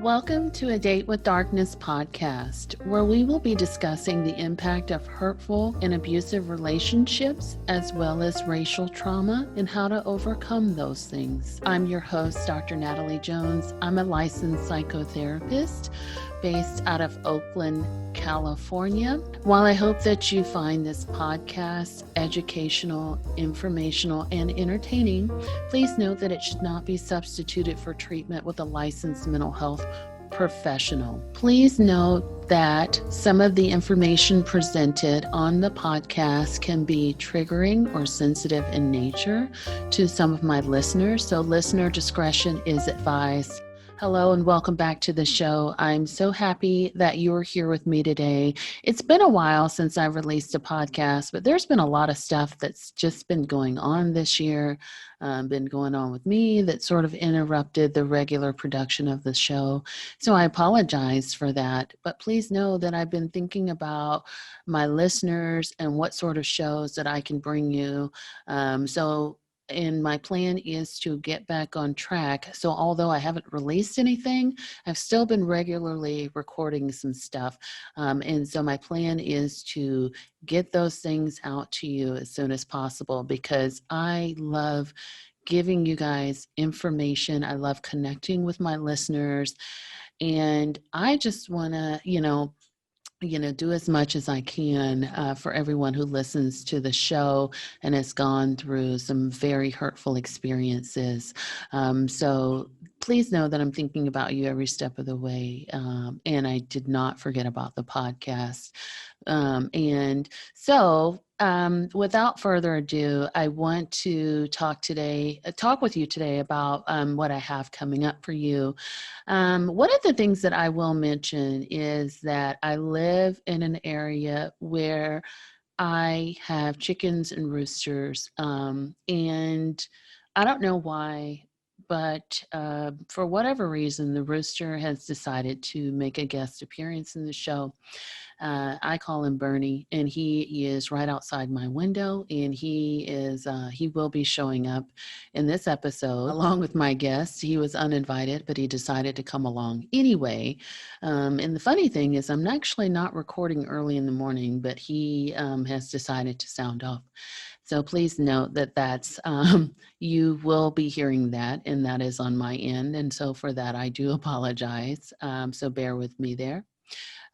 Welcome to A Date with Darkness podcast, where we will be discussing the impact of hurtful and abusive relationships, as well as racial trauma and how to overcome those things. I'm your host, Dr. Natalie Jones. I'm a licensed psychotherapist based out of Oakland, California. While I hope that you find this podcast educational, informational, and entertaining, please note that it should not be substituted for treatment with a licensed mental health professional. Please note that some of the information presented on the podcast can be triggering or sensitive in nature to some of my listeners, so listener discretion is advised. Hello and welcome back to the show. I'm so happy that you're here with me today. It's been a while since I released a podcast, but there's been a lot of stuff that's just been going on this year, been going on with me that sort of interrupted the regular production of the show. So I apologize for that, but please know that I've been thinking about my listeners and what sort of shows that I can bring you. And my plan is to get back on track. So although I haven't released anything, I've still been regularly recording some stuff. And so my plan is to get those things out to you as soon as possible, because I love giving you guys information. I love connecting with my listeners. And I just want to, do as much as I can for everyone who listens to the show and has gone through some very hurtful experiences. So please know that I'm thinking about you every step of the way. And I did not forget about the podcast. Without further ado, I want to talk with you today about what I have coming up for you. One of the things that I will mention is that I live in an area where I have chickens and roosters, and I don't know why, but for whatever reason, the rooster has decided to make a guest appearance in the show. I call him Bernie, and he is right outside my window, and he will be showing up in this episode along with my guest. He was uninvited, but he decided to come along anyway. And the funny thing is, I'm actually not recording early in the morning, but he has decided to sound off. So please note that you will be hearing that, and that is on my end. And so for that, I do apologize. So bear with me there.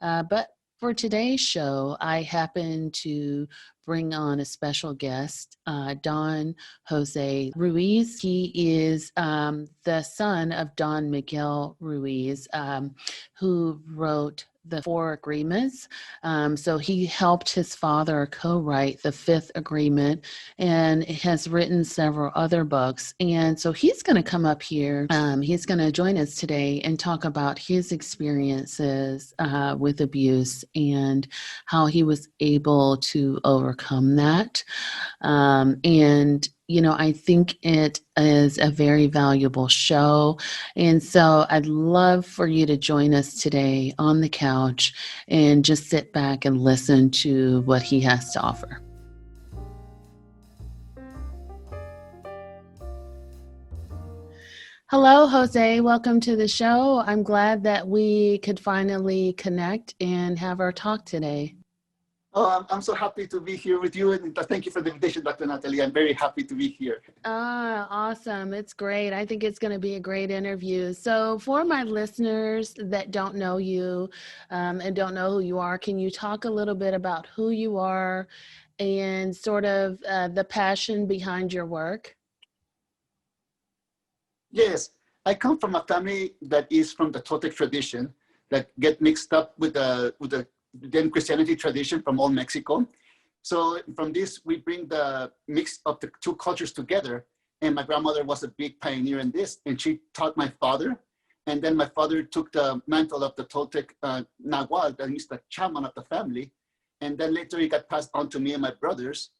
But for today's show, I happen to bring on a special guest, Don Jose Ruiz. He is the son of Don Miguel Ruiz, who wrote the 4 agreements. So he helped his father co-write the 5th agreement and has written several other books. And so he's going to come up here. He's going to join us today and talk about his experiences with abuse and how he was able to overcome that. I think it is a very valuable show. And so I'd love for you to join us today on the couch and just sit back and listen to what he has to offer. Hello, Jose. Welcome to the show. I'm glad that we could finally connect and have our talk today. Oh, I'm so happy to be here with you, and thank you for the invitation, Dr. Natalie. I'm very happy to be here. Awesome. It's great. I think it's going to be a great interview. So for my listeners that don't know you and don't know who you are, can you talk a little bit about who you are and sort of the passion behind your work? Yes, I come from a family that is from the Toltec tradition that get mixed up with the then Christianity tradition from old Mexico. So from this, we bring the mix of the 2 cultures together. And my grandmother was a big pioneer in this, and she taught my father. And then my father took the mantle of the Toltec Nahual, that is the shaman of the family. And then later it got passed on to me and my brothers.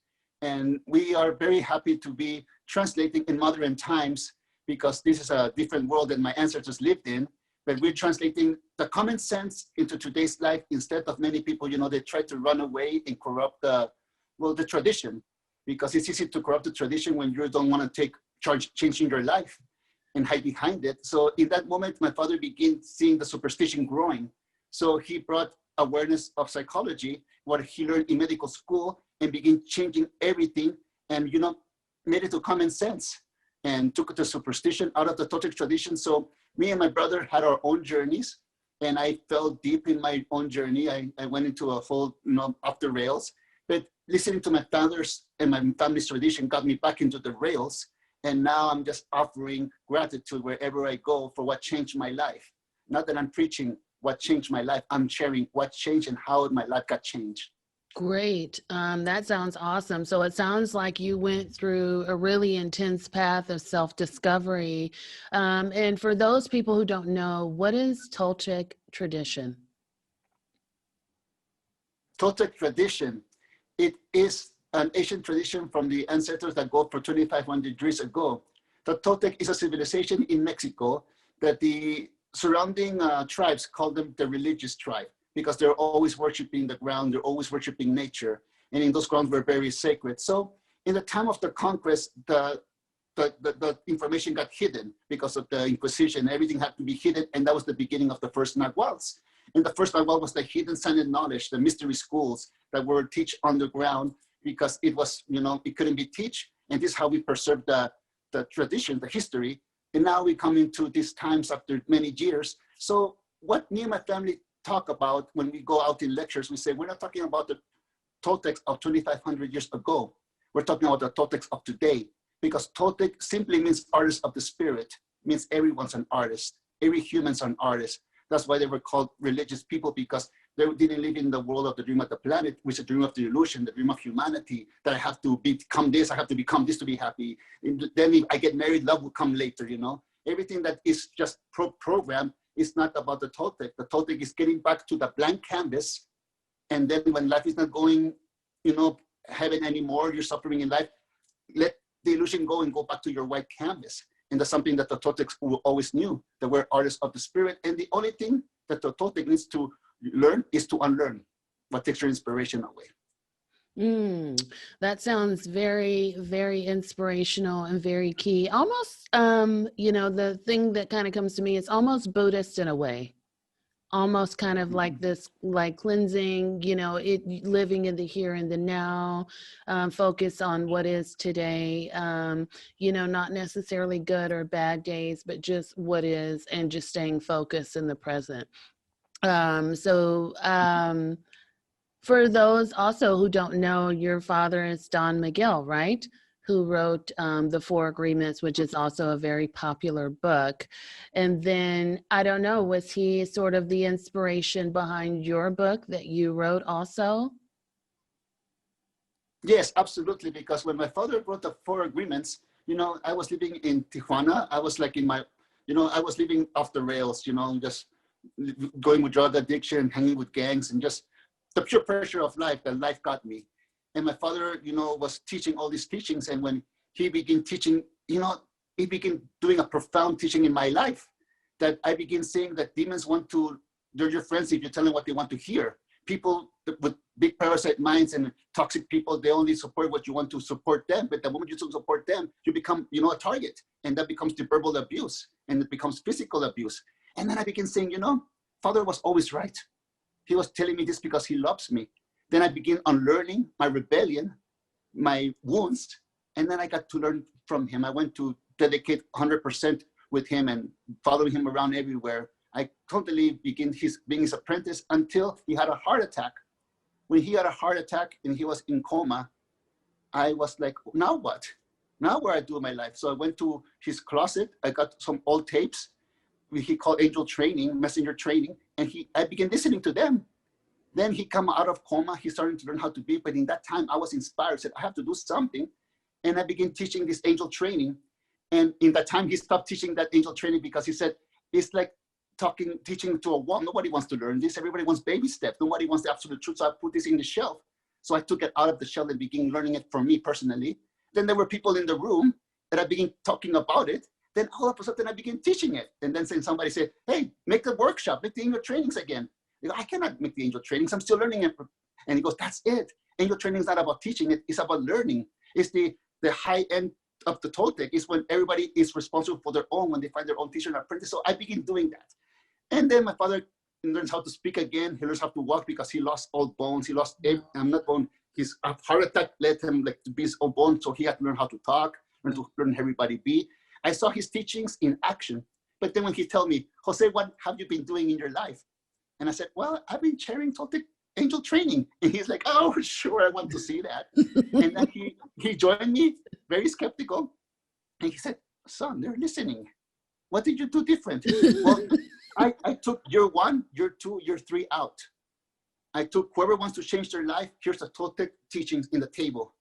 And we are very happy to be translating in modern times, because this is a different world than my ancestors lived in. But we're translating the common sense into today's life instead of many people, they try to run away and corrupt the tradition, because it's easy to corrupt the tradition when you don't want to take charge changing your life. and hide behind it. So in that moment, my father began seeing the superstition growing. So he brought awareness of psychology, what he learned in medical school, and began changing everything, and made it to common sense, and took the superstition out of the Toltec tradition. So me and my brother had our own journeys, and I fell deep in my own journey. I went into a whole, off the rails. But listening to my father's and my family's tradition got me back into the rails. And now I'm just offering gratitude wherever I go for what changed my life. Not that I'm preaching what changed my life, I'm sharing what changed and how my life got changed. Great. That sounds awesome. So it sounds like you went through a really intense path of self-discovery. And for those people who don't know, what is Toltec tradition? Toltec tradition, it is an ancient tradition from the ancestors that go for 2,500 years ago. The Toltec is a civilization in Mexico that the surrounding tribes call them the religious tribe, because they're always worshiping the ground, they're always worshiping nature, and in those grounds were very sacred. So in the time of the conquest, the information got hidden because of the Inquisition. Everything had to be hidden, and that was the beginning of the first Nahuals. And the first Nahual was the hidden science knowledge, the mystery schools that were taught underground, because it was, it couldn't be taught, and this is how we preserve the tradition, the history. And now we come into these times after many years. So what me and my family talk about when we go out in lectures, we say, we're not talking about the Toltecs of 2,500 years ago. We're talking about the Toltecs of today, because Toltec simply means artist of the spirit, means everyone's an artist. Every human's an artist. That's why they were called religious people, because they didn't live in the world of the dream of the planet, which is the dream of the illusion, the dream of humanity, that I have to become this, I have to become this to be happy. And then if I get married, love will come later, Everything that is just programmed is not about the Toltec. The Toltec is getting back to the blank canvas. And then when life is not going, heaven anymore, you're suffering in life, let the illusion go and go back to your white canvas. And that's something that the Toltecs always knew, that we're artists of the spirit. And the only thing that the Toltec needs to learn is to unlearn what takes your inspiration away. That sounds very, very inspirational and very key. Almost, the thing that kind of comes to me is almost Buddhist in a way. Almost kind of like this, like cleansing, living in the here and the now, focus on what is today, not necessarily good or bad days, but just what is, and just staying focused in the present. For those also who don't know, your father is Don Miguel, right? Who wrote The Four Agreements, which is also a very popular book. And then, I don't know, was he sort of the inspiration behind your book that you wrote also? Yes, absolutely. Because when my father wrote The Four Agreements, I was living in Tijuana. I was like I was living off the rails, just going with drug addiction, hanging with gangs, and just the pure pressure of life that life got me. And my father, was teaching all these teachings. And when he began teaching, he began doing a profound teaching in my life, that I began saying that demons they're your friends if you tell them what they want to hear. People with big parasite minds and toxic people, they only support what you want to support them. But the moment you support them, you become, a target. And that becomes the verbal abuse, and it becomes physical abuse. And then I began saying, Father was always right. He was telling me this because he loves me. Then I began unlearning my rebellion, my wounds, and then I got to learn from him. I went to dedicate 100% with him and following him around everywhere. I totally began being his apprentice until he had a heart attack. When he had a heart attack and he was in coma, I was like, now what? Now where I do my life? So I went to his closet. I got some old tapes. He called angel training, messenger training, and I began listening to them. Then he came out of coma. He started to learn how to be. But in that time, I was inspired, said, I have to do something. And I began teaching this angel training. And in that time, he stopped teaching that angel training because he said, it's like teaching to a wall. Nobody wants to learn this. Everybody wants baby steps. Nobody wants the absolute truth. So I put this in the shelf. So I took it out of the shelf and began learning it for me personally. Then there were people in the room that I began talking about it. Then all of a sudden I began teaching it. And then somebody said, hey, make the workshop, make the angel trainings again. I cannot make the angel trainings. I'm still learning it. And he goes, that's it. Angel training is not about teaching it. It's about learning. It's the high end of the Toltec is when everybody is responsible for their own, when they find their own teacher and apprentice. So I begin doing that. And then my father learns how to speak again. He learns how to walk because he lost all bones. He lost, I'm not bone. His heart attack led him like to be his own bone. So he had to learn how to talk, learn how everybody be. I saw his teachings in action. But then when he told me, Jose, what have you been doing in your life? And I said, well, I've been chairing Toltec angel training. And he's like, oh, sure, I want to see that. And then he joined me, very skeptical. And he said, son, they're listening. What did you do different? Well, I took year 1, year 2, year 3 out. I took whoever wants to change their life, here's the Toltec teachings in the table.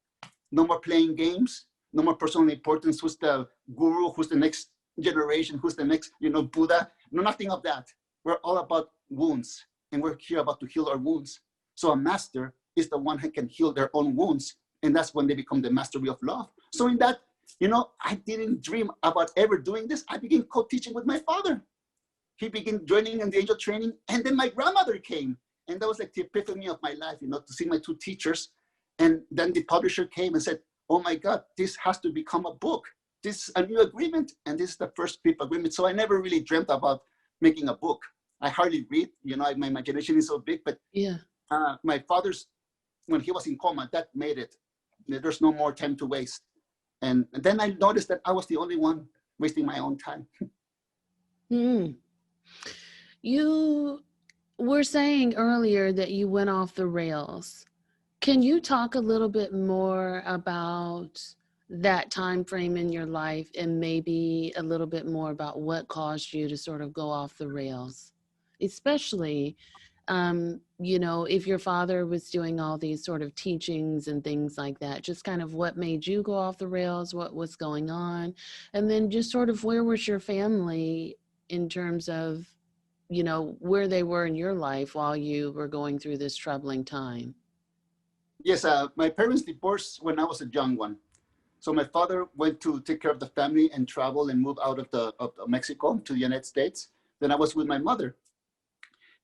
No more playing games, no more personal importance. Who's the guru? Who's the next generation? Who's the next, Buddha? No, nothing of that. We're all about wounds, and we're here about to heal our wounds. So a master is the one who can heal their own wounds, and that's when they become the mastery of love. So in that, I didn't dream about ever doing this. I began co-teaching with my father. He began joining in the angel training, and then my grandmother came, and that was like the epiphany of my life, to see my 2 teachers. And then the publisher came and said, oh my God, this has to become a book. This is a new agreement, and this is the first PIP agreement. So I never really dreamt about making a book. I hardly read, my imagination is so big, but yeah. My father's, when he was in coma, that made it. There's no more time to waste. And then I noticed that I was the only one wasting my own time. You were saying earlier that you went off the rails. Can you talk a little bit more about that time frame in your life, and maybe a little bit more about what caused you to sort of go off the rails? Especially, if your father was doing all these sort of teachings and things like that, just kind of what made you go off the rails, what was going on, and then just sort of where was your family in terms of, where they were in your life while you were going through this troubling time? Yes, my parents divorced when I was a young one. So my father went to take care of the family and travel and move out of Mexico to the United States. Then I was with my mother.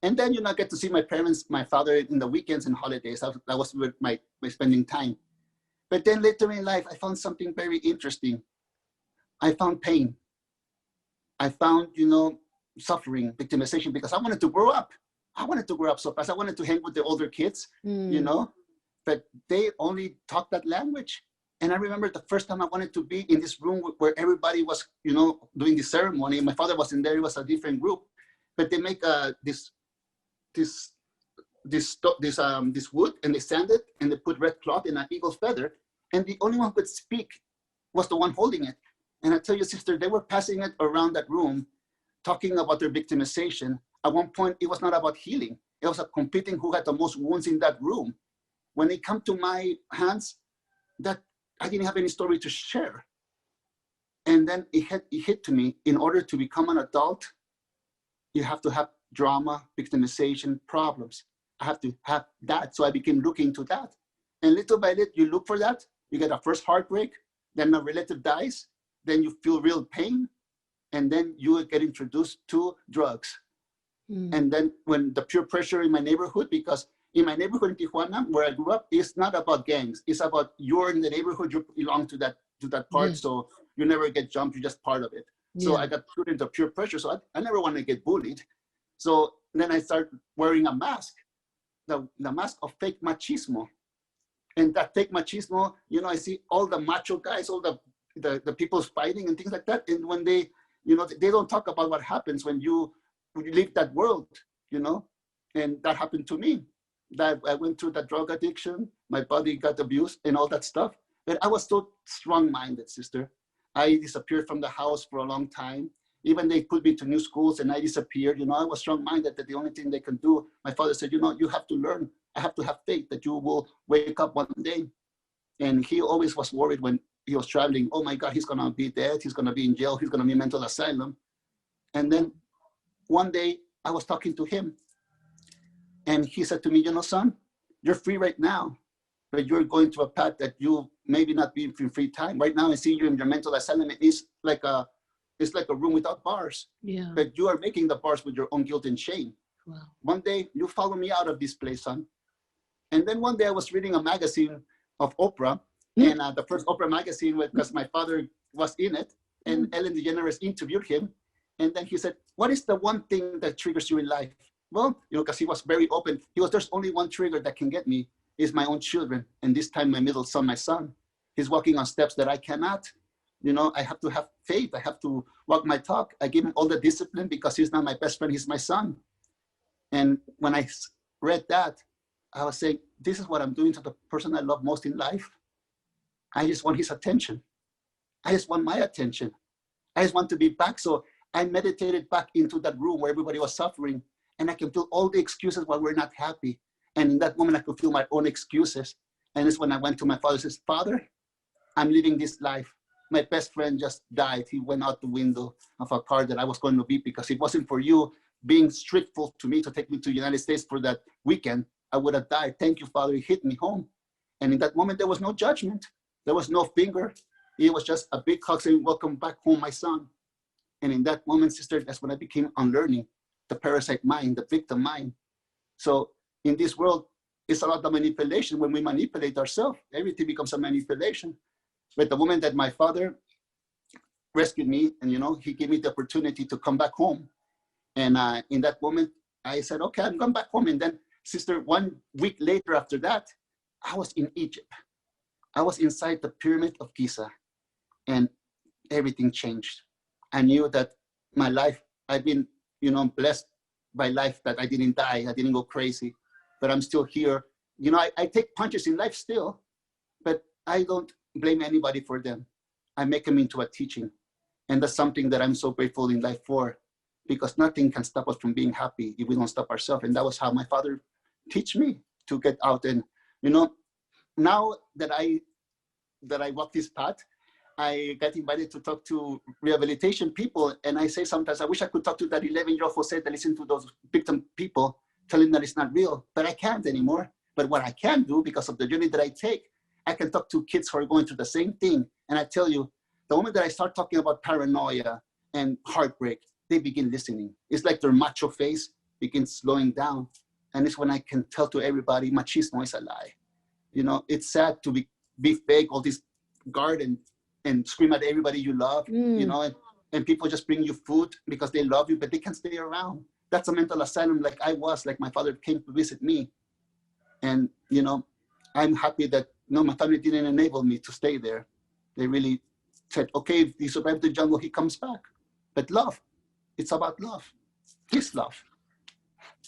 And then, I get to see my parents, my father in the weekends and holidays. I was with my spending time. But then later in life, I found something very interesting. I found pain. I found, suffering, victimization, because I wanted to grow up. I wanted to grow up so fast. I wanted to hang with the older kids, but they only talk that language. And I remember the first time I wanted to be in this room where everybody was, doing the ceremony. My father was in there. It was a different group, but they make this wood, and they sand it, and they put red cloth in an eagle's feather, and the only one who could speak was the one holding it. And I tell you, sister, they were passing it around that room, talking about their victimization. At one point, it was not about healing. It was competing who had the most wounds in that room. When it came to my hands, that I didn't have any story to share. And then it hit to me, in order to become an adult, you have to have drama, victimization, problems. I have to have that. So I became looking into that. And little by little, you look for that. You get a first heartbreak, then a relative dies, then you feel real pain, and then you get introduced to drugs. And then when the peer pressure in my neighborhood, because in my neighborhood in Tijuana, where I grew up, it's not about gangs. It's about you're in the neighborhood, you belong to that part. So you never get jumped, you're just part of it. So I got put into peer pressure. So I never want to get bullied. So then I started wearing a mask, the mask of fake machismo. And that fake machismo, I see all the macho guys, all the people fighting and things like that. And when they don't talk about what happens when you leave that world, and that happened to me. That I went through that drug addiction, my body got abused and all that stuff. But I was so strong-minded, sister. I disappeared from the house for a long time. Even they put me to new schools and I disappeared. I was strong-minded that the only thing they can do, my father said, you have to learn. I have to have faith that you will wake up one day. And he always was worried when he was traveling, oh my God, he's gonna be dead. He's gonna be in jail. He's gonna be in mental asylum. And then one day I was talking to him and he said to me, son, you're free right now, but you're going to a path that you maybe not be in free time. Right now I see you in your mental asylum. It's like a room without bars, but you are making the bars with your own guilt and shame. Wow. One day you follow me out of this place, son. And then one day I was reading a magazine of Oprah, And the first Oprah magazine, because my father was in it, and Ellen DeGeneres interviewed him. And then he said, what is the one thing that triggers you in life? Well, because he was very open. He was, there's only one trigger that can get me is my own children. And this time my middle son, my son, he's walking on steps that I cannot. I have to have faith. I have to walk my talk. I give him all the discipline because he's not my best friend. He's my son. And when I read that, I was saying, this is what I'm doing to the person I love most in life. I just want his attention. I just want my attention. I just want to be back. So I meditated back into that room where everybody was suffering, and I can feel all the excuses why we're not happy. And in that moment, I could feel my own excuses. And it's when I went to my father and says, Father, I'm living this life. My best friend just died. He went out the window of a car that I was going to be, because if it wasn't for you being strictful to me to take me to the United States for that weekend, I would have died. Thank you, Father. He hit me home. And in that moment, there was no judgment. There was no finger. It was just a big hug saying, welcome back home, my son. And in that moment, sister, that's when I became unlearning the parasite mind, the victim mind. So in this world, it's a lot of manipulation. When we manipulate ourselves, everything becomes a manipulation. But the moment that my father rescued me, and he gave me the opportunity to come back home. And in that moment, I said, okay, I'm going back home. And then, sister, 1 week later after that, I was in Egypt. I was inside the Pyramid of Giza, and everything changed. I knew that my life, I've been, blessed by life, that I didn't die, I didn't go crazy, but I'm still here. I take punches in life still, but I don't blame anybody for them. I make them into a teaching. And that's something that I'm so grateful in life for, because nothing can stop us from being happy if we don't stop ourselves. And that was how my father teach me to get out. And, now that I walk this path, I got invited to talk to rehabilitation people. And I say sometimes, I wish I could talk to that 11-year-old Jose that listened to those victim people, telling them that it's not real, but I can't anymore. But what I can do, because of the journey that I take, I can talk to kids who are going through the same thing. And I tell you, the moment that I start talking about paranoia and heartbreak, they begin listening. It's like their macho face begins slowing down. And it's when I can tell to everybody, machismo is a lie. It's sad to be fake, all this guard and scream at everybody you love, and people just bring you food because they love you, but they can't stay around. That's a mental asylum like my father came to visit me. And, I'm happy that my family didn't enable me to stay there. They really said, okay, if he survived the jungle, he comes back. But love, it's about love, his love.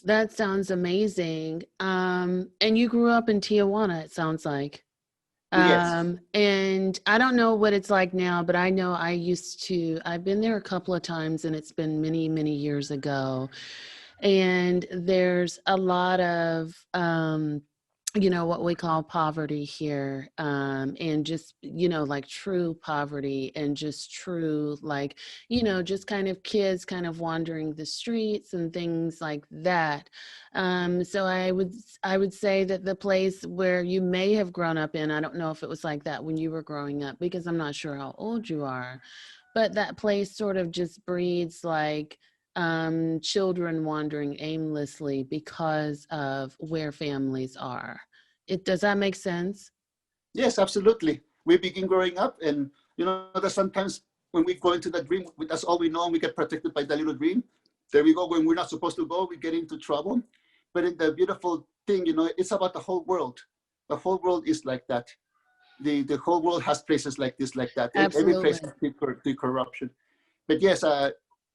That sounds amazing. And you grew up in Tijuana, it sounds like. Yes. And I don't know what it's like now, but I know I've been there a couple of times, and it's been many, many years ago. And there's a lot of, what we call poverty here, and just, like true poverty, and just true, like, just kind of kids kind of wandering the streets and things like that. So I would say that the place where you may have grown up in, I don't know if it was like that when you were growing up, because I'm not sure how old you are, but that place sort of just breeds like children wandering aimlessly because of where families are. Does that make sense? Yes, absolutely. We begin growing up, and that sometimes when we go into that dream, that's all we know, and we get protected by the little dream. There we go. When we're not supposed to go, we get into trouble. But in the beautiful thing, it's about the whole world. The whole world is like that. The whole world has places like this, like that. Every place has the corruption. But yes,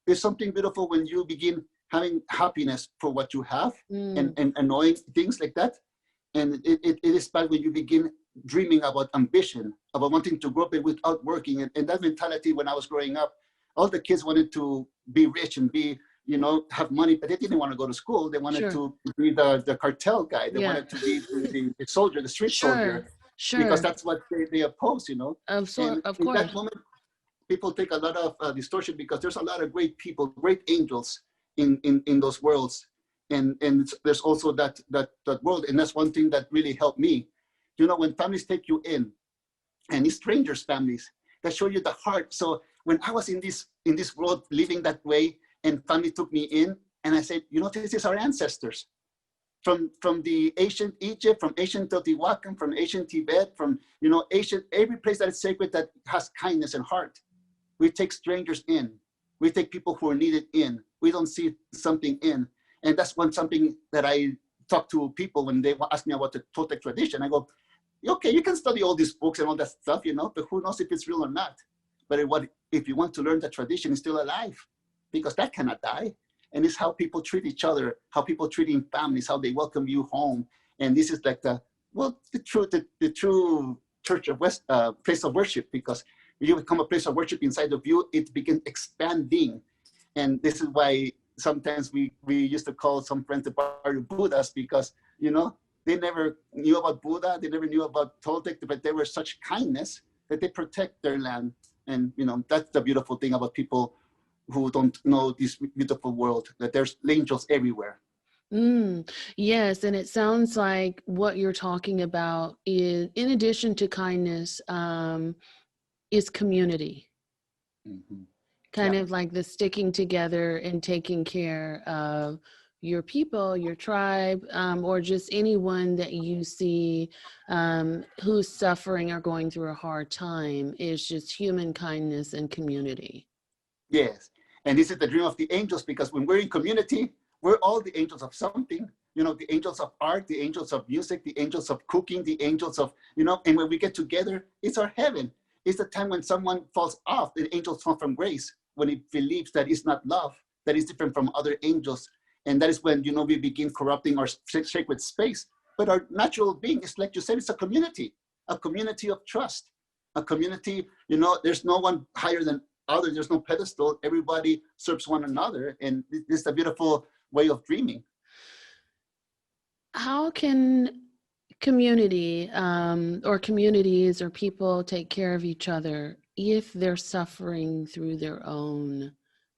there's something beautiful when you begin having happiness for what you have, and knowing things like that. And it is bad when you begin dreaming about ambition, about wanting to grow up without working. And that mentality, when I was growing up, all the kids wanted to be rich and be, have money, but they didn't want to go to school. They wanted to be the cartel guy. They wanted to be the soldier, the street soldier, because that's what they oppose, Of course. In that moment, people take a lot of distortion, because there's a lot of great people, great angels in those worlds. And there's also that world. And that's one thing that really helped me. When families take you in, and it's strangers' families that show you the heart. So when I was in this world living that way, and family took me in, and I said, this is our ancestors. from the ancient Egypt, from ancient Teotihuacan, from ancient Tibet, from ancient every place that is sacred that has kindness and heart. We take strangers in. We take people who are needed in. We don't see something in. And that's something that I talk to people when they ask me about the Toltec tradition. I go, okay, you can study all these books and all that stuff, but who knows if it's real or not? But if you want to learn the tradition, it's still alive, because that cannot die. And it's how people treat each other, how people treat in families, how they welcome you home. And this is like the true church of place of worship, because when you become a place of worship inside of you, it begins expanding. And this is why sometimes we used to call some friends the party Buddhas, because, they never knew about Buddha, they never knew about Toltec, but they were such kindness that they protect their land. And, that's the beautiful thing about people who don't know this beautiful world, that there's angels everywhere. Yes, and it sounds like what you're talking about is, in addition to kindness, is community. Mm-hmm. Kind of like the sticking together and taking care of your people, your tribe, or just anyone that you see who's suffering or going through a hard time, is just human kindness and community. Yes. And this is the dream of the angels, because when we're in community, we're all the angels of something. The angels of art, the angels of music, the angels of cooking, the angels of, and when we get together, it's our heaven. It's the time when someone falls off, the angels fall from grace, when it believes that it's not love, that is different from other angels. And that is when, we begin corrupting our sacred space. But our natural being is, like you said, it's a community of trust, a community, there's no one higher than others. There's no pedestal. Everybody serves one another. And this is a beautiful way of dreaming. How can community or communities or people take care of each other if they're suffering through their own,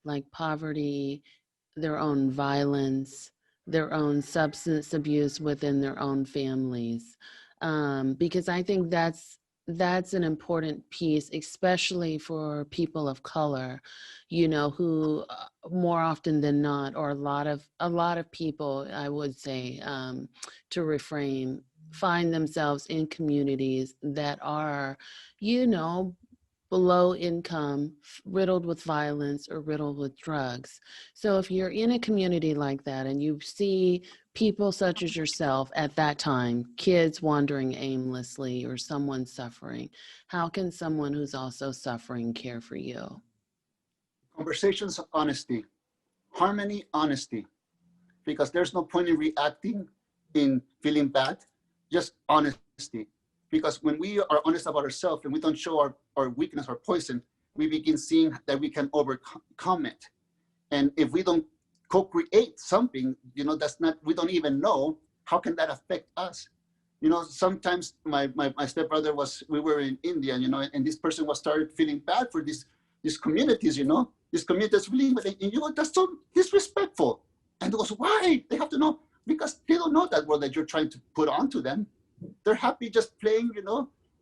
like, poverty, their own violence, their own substance abuse within their own families? Because I think that's an important piece, especially for people of color, who more often than not, or a lot of people, I would say, to reframe, find themselves in communities that are, below income, riddled with violence or riddled with drugs. So if you're in a community like that and you see people such as yourself at that time, kids wandering aimlessly or someone suffering, how can someone who's also suffering care for you? Conversations, honesty, harmony, honesty, because there's no point in reacting, in feeling bad, just honesty. Because when we are honest about ourselves and we don't show our weakness or poison, we begin seeing that we can overcome it. And if we don't co-create something, that's not, we don't even know, how can that affect us? Sometimes my stepbrother we were in India, and this person started feeling bad for these communities, these communities really, and that's so disrespectful. And he goes, why? They have to know, because they don't know that world that you're trying to put onto them. They're happy just playing,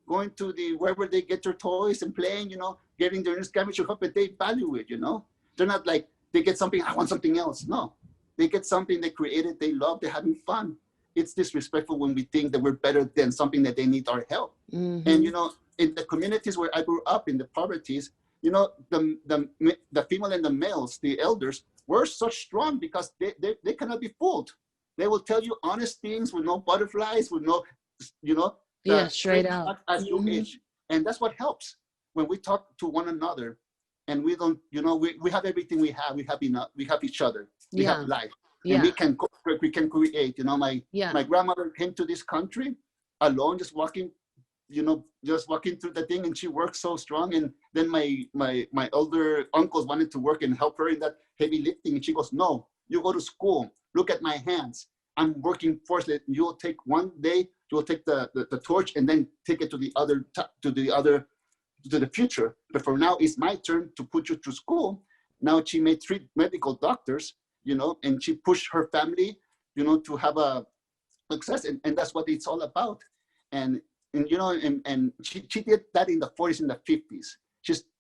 going to wherever they get their toys and playing, getting their scavenger hunt, but they value it, They're not like, they get something, I want something else. No, they get something they created, they love, they're having fun. It's disrespectful when we think that we're better than something that they need our help. Mm-hmm. And, in the communities where I grew up, in the poverties, the female and the males, the elders, were so strong because they cannot be fooled. They will tell you honest things with no butterflies, with no, straight out as you age. And that's what helps when we talk to one another, and we don't, we have everything we have. We have enough. We have each other. We have life, and we can create. My grandmother came to this country alone, just walking through the thing, and she worked so strong. And then my older uncles wanted to work and help her in that heavy lifting, and she goes, "No, you go to school. Look at my hands. I'm working forcefully. You'll take one day. You'll take the torch and then take it to the future. But for now, it's my turn to put you to school." Now she made 3 medical doctors, and she pushed her family, to have a success, and that's what it's all about. And she did that in the 40s and the 50s.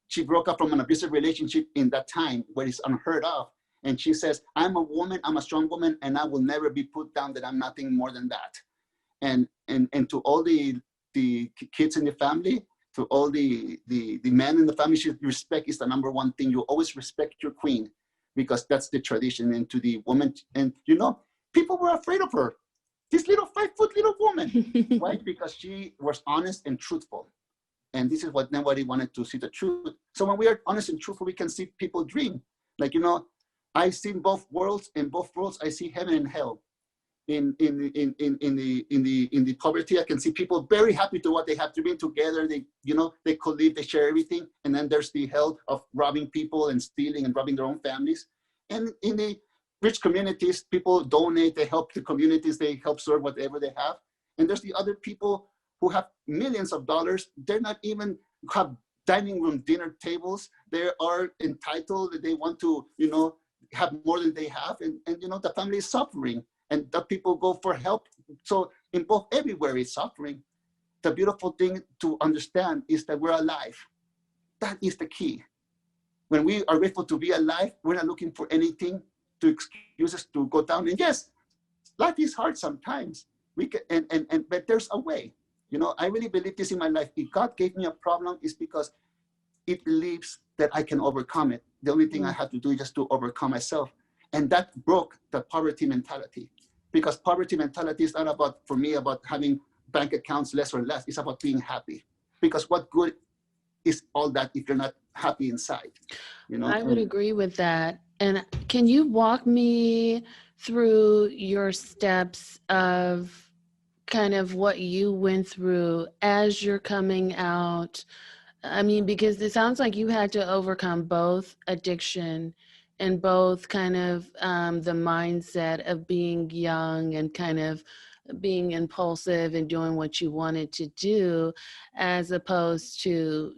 She broke up from an abusive relationship in that time, where it's unheard of. And she says, I'm a woman, I'm a strong woman, and I will never be put down, that I'm nothing more than that. And to all the kids in the family, to all the men in the family, respect is the number one thing. You always respect your queen, because that's the tradition. And to the woman, and people were afraid of her. This little 5-foot little woman. Why? Because she was honest and truthful. And this is what nobody wanted to see, the truth. So when we are honest and truthful, we can see people dream. Like, I've seen both worlds. In both worlds, I see heaven and hell. In the poverty, I can see people very happy to what they have, to be together. They co-live, they share everything. And then there's the hell of robbing people and stealing and robbing their own families. And in the rich communities, people donate, they help the communities, they help serve whatever they have. And there's the other people who have millions of dollars. They're not even have dining room dinner tables. They are entitled, they want to, have more than they have. And the family is suffering, and the people go for help. So in both, everywhere is suffering. The beautiful thing to understand is that we're alive. That is the key. When we are grateful to be alive, we're not looking for anything to excuse us to go down. And yes, life is hard sometimes. We can, but there's a way. I really believe this in my life. If God gave me a problem, it's because it believes that I can overcome it. The only thing I have to do is just to overcome myself. And that broke the poverty mentality. Because poverty mentality is not about, for me, about having bank accounts less or less. It's about being happy. Because what good is all that if you're not happy inside? I would agree with that. And can you walk me through your steps of kind of what you went through as you're coming out? I mean, because it sounds like you had to overcome both addiction and both kind of the mindset of being young and kind of being impulsive and doing what you wanted to do, as opposed to,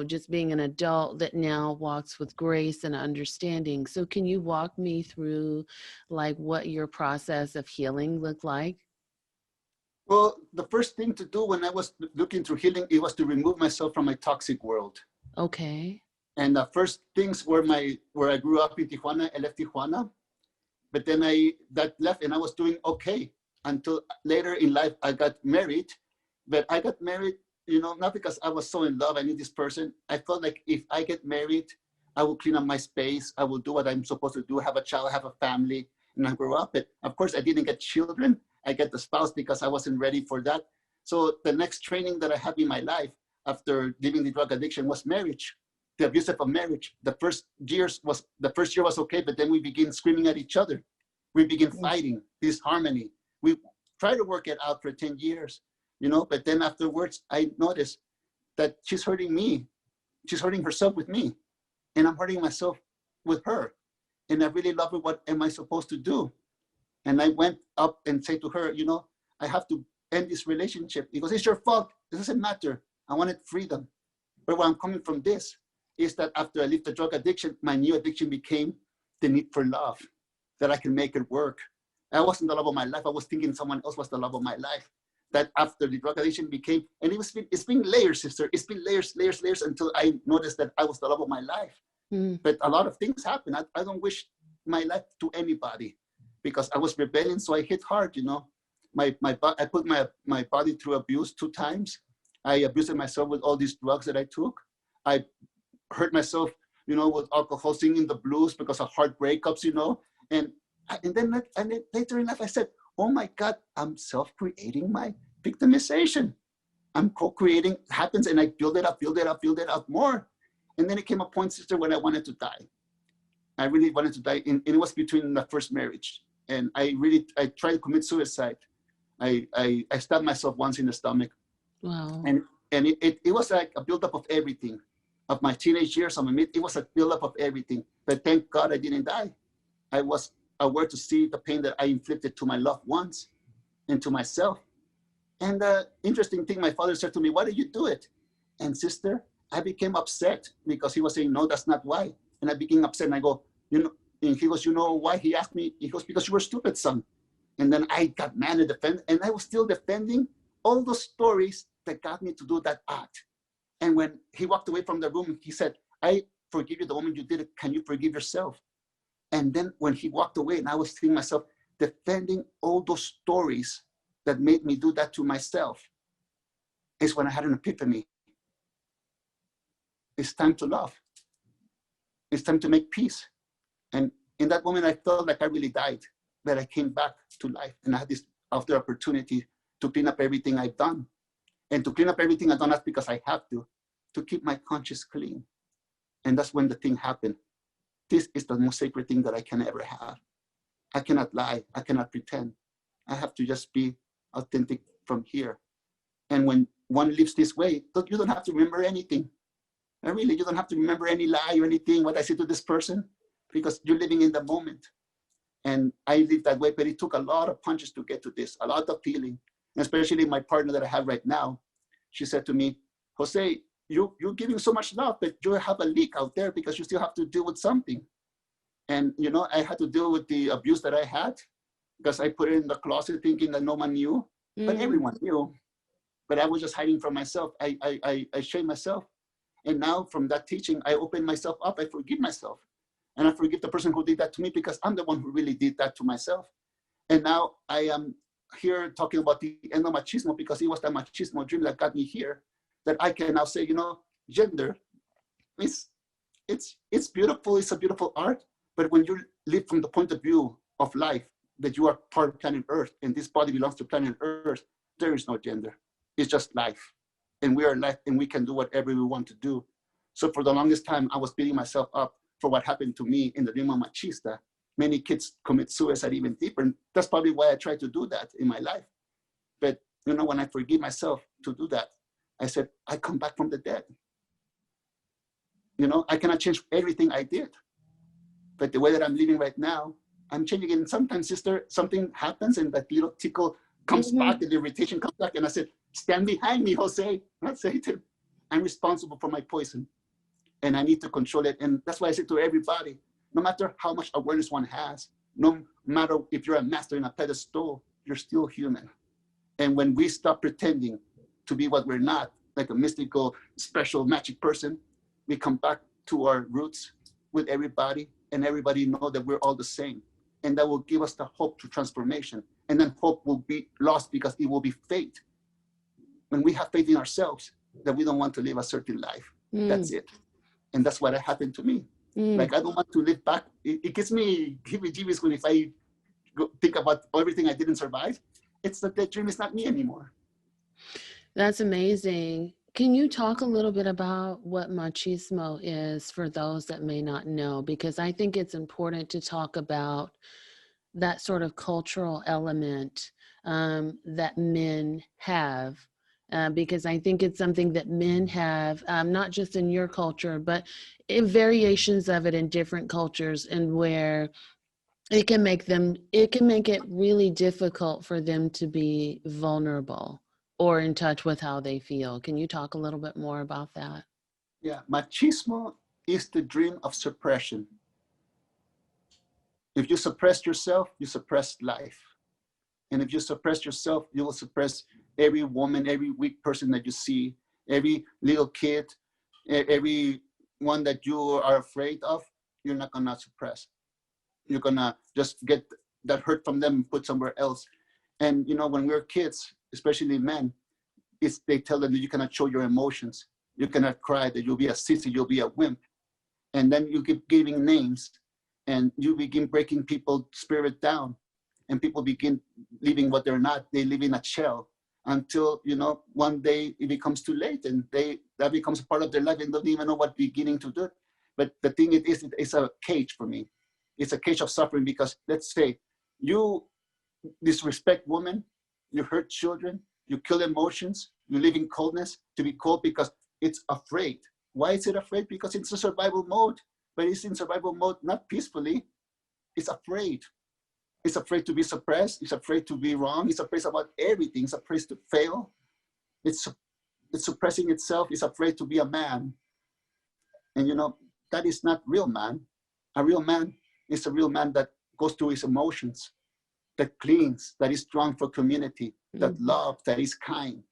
just being an adult that now walks with grace and understanding. So can you walk me through like what your process of healing looked like? Well, the first thing to do when I was looking through healing, it was to remove myself from my toxic world. Okay. And the first things were where I grew up in Tijuana. I left Tijuana, but then that left, and I was doing okay until later in life I got married. But I got married, not because I was so in love. I knew this person. I felt like if I get married, I will clean up my space. I will do what I'm supposed to do, have a child, have a family, and I grew up. But of course, I didn't get children. I get the spouse because I wasn't ready for that. So the next training that I had in my life after leaving the drug addiction was marriage, the abuse of a marriage. The first year was okay, but then we begin screaming at each other. We begin fighting, disharmony. We try to work it out for 10 years, but then afterwards I noticed that she's hurting me. She's hurting herself with me, and I'm hurting myself with her. And I really love her. What am I supposed to do? And I went up and said to her, I have to end this relationship. Because it's your fault. It doesn't matter. I wanted freedom. But where I'm coming from this is that after I left the drug addiction, my new addiction became the need for love, that I can make it work. I wasn't the love of my life. I was thinking someone else was the love of my life. That after the drug addiction became, and it's been layers, sister. It's been layers until I noticed that I was the love of my life. But a lot of things happen. I don't wish my life to anybody, because I was rebelling, so I hit hard, I put my body through abuse 2 times. I abused myself with all these drugs that I took. I hurt myself, with alcohol, singing the blues because of hard breakups, And then later in life, I said, oh my God, I'm self-creating my victimization. I'm co-creating, happens, and I build it up more. And then it came a point, sister, when I wanted to die. I really wanted to die, and it was between the first marriage. And I tried to commit suicide. I stabbed myself once in the stomach. Wow. And it was like a buildup of everything, of my teenage years. It was a buildup of everything. But thank God I didn't die. I was aware to see the pain that I inflicted to my loved ones and to myself. And the interesting thing, my father said to me, why did you do it? And sister, I became upset because he was saying, no, that's not why. And I became upset, and I go, and he goes, why? He asked me, he goes, because you were stupid, son. And then I got mad and defended, and I was still defending all the stories that got me to do that act. And when he walked away from the room, he said, I forgive you the moment you did it. Can you forgive yourself? And then when he walked away and I was seeing myself defending all those stories that made me do that to myself, is when I had an epiphany. It's time to love. It's time to make peace. And in that moment, I felt like I really died, but I came back to life. And I had this after opportunity to clean up everything I've done. And to clean up everything I've done, that's because I have to keep my conscience clean. And that's when the thing happened. This is the most sacred thing that I can ever have. I cannot lie. I cannot pretend. I have to just be authentic from here. And when one lives this way, you don't have to remember anything. And really, you don't have to remember any lie or anything, what I said to this person, because you're living in the moment. And I live that way, but it took a lot of punches to get to this, a lot of healing. And especially my partner that I have right now, she said to me, Jose, you're giving so much love, but you have a leak out there because you still have to deal with something. And, you know, I had to deal with the abuse that I had because I put it in the closet thinking that no one knew, but everyone knew. But I was just hiding from myself. I shamed myself. And now from that teaching, I open myself up. I forgive myself. And I forgive the person who did that to me because I'm the one who really did that to myself. And now I am here talking about the end of machismo because it was that machismo dream that got me here, that I can now say, you know, gender, it's beautiful. It's a beautiful art. But when you live from the point of view of life, that you are part of planet Earth and this body belongs to planet Earth, there is no gender. It's just life. And we are life and we can do whatever we want to do. So for the longest time, I was beating myself up for what happened to me in the Lima Machista. Many kids commit suicide even deeper. And that's probably why I try to do that in my life. But, you know, when I forgive myself to do that, I said, I come back from the dead. You know, I cannot change everything I did. But the way that I'm living right now, I'm changing it. And sometimes, sister, something happens and that little tickle comes back and the irritation comes back. And I said, stand behind me, Jose. I say to him, I'm responsible for my poison and I need to control it. And that's why I say to everybody, no matter how much awareness one has, no matter if you're a master in a pedestal, you're still human. And when we stop pretending to be what we're not, like a mystical, special, magic person, we come back to our roots with everybody and everybody know that we're all the same. And that will give us the hope to transformation. And then hope will be lost because it will be faith. When we have faith in ourselves, that we don't want to live a certain life. That's it. And that's what happened to me. Like, I don't want to live back. It gives me heebie-jeebies when if I think about everything I didn't survive. It's that dream is not me anymore. That's amazing. Can you talk a little bit about what machismo is for those that may not know? Because I think it's important to talk about that sort of cultural element that men have. Because I think it's something that men have, not just in your culture, but in variations of it in different cultures, and where it can make it really difficult for them to be vulnerable or in touch with how they feel. Can you talk a little bit more about that? Yeah, machismo is the dream of suppression. If you suppress yourself, you suppress life. And if you suppress yourself, you will suppress every woman, every weak person that you see, every little kid, every one that you are afraid of, you're not gonna suppress. You're gonna just get that hurt from them and put somewhere else. And you know, when we're kids, especially men, they tell them that you cannot show your emotions. You cannot cry, that you'll be a sissy, you'll be a wimp. And then you keep giving names and you begin breaking people's spirit down. And people begin living what they're not. They live in a shell until, you know, one day it becomes too late and that becomes a part of their life and don't even know what beginning to do. But the thing it's a cage for me. It's a cage of suffering because let's say you disrespect women, you hurt children, you kill emotions, you live in coldness to be cold because it's afraid. Why is it afraid? Because it's a survival mode, but it's in survival mode, not peacefully. It's afraid. It's afraid to be suppressed. It's afraid to be wrong. It's afraid about everything. It's afraid to fail. It's suppressing itself. It's afraid to be a man. And you know, that is not real man. A real man is a real man that goes through his emotions, that cleans, that is strong for community, that loves, that is kind.